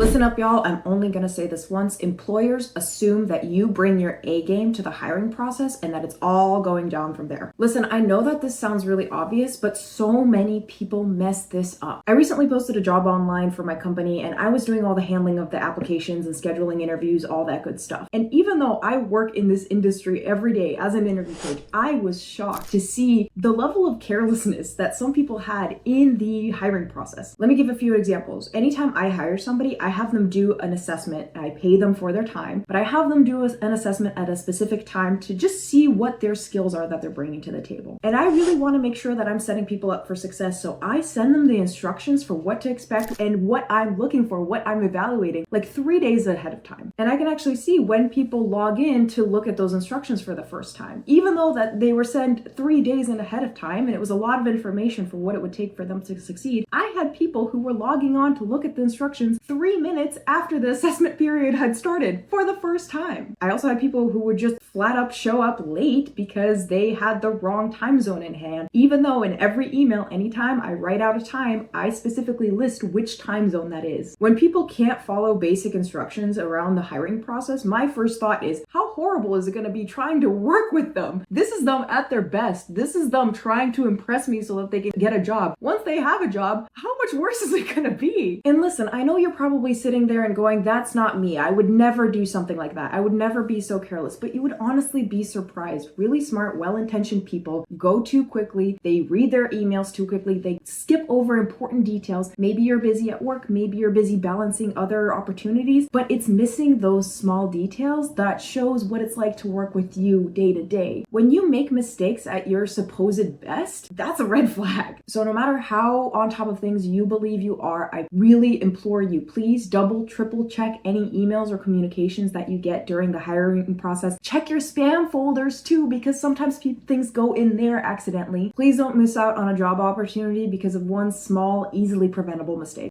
Listen up, y'all. I'm only gonna say this once. Employers assume that you bring your A game to the hiring process and that it's all going down from there. Listen, I know that this sounds really obvious, but so many people mess this up. I recently posted a job online for my company and I was doing all the handling of the applications and scheduling interviews, all that good stuff. And even though I work in this industry every day as an interview coach, I was shocked to see the level of carelessness that some people had in the hiring process. Let me give a few examples. Anytime I hire somebody, I have them do an assessment. I pay them for their time, but I have them do an assessment at a specific time to just see what their skills are that they're bringing to the table. And I really want to make sure that I'm setting people up for success. So I send them the instructions for what to expect and what I'm looking for, what I'm evaluating, like 3 days ahead of time. And I can actually see when people log in to look at those instructions for the first time. Even though that they were sent 3 days in ahead of time and it was a lot of information for what it would take for them to succeed, I had people who were logging on to look at the instructions 3 minutes after the assessment period had started for the first time. I also had people who would just flat up show up late because they had the wrong time zone in hand, even though in every email, anytime I write out a time, I specifically list which time zone that is. When people can't follow basic instructions around the hiring process, my first thought is, how horrible is it going to be trying to work with them? This is them at their best. This is them trying to impress me so that they can get a job. Once they have a job, how much worse is it going to be? And listen, I know you're probably sitting there and going, that's not me. I would never do something like that. I would never be so careless. But you would honestly be surprised. Really smart, well-intentioned people go too quickly. They read their emails too quickly. They skip over important details. Maybe you're busy at work. Maybe you're busy balancing other opportunities, but it's missing those small details that shows what it's like to work with you day to day. When you make mistakes at your supposed best, that's a red flag. So no matter how on top of things you believe you are, I really implore you, please double, triple check any emails or communications that you get during the hiring process. Check your spam folders too, because sometimes things go in there accidentally. Please don't miss out on a job opportunity because of one small, easily preventable mistake.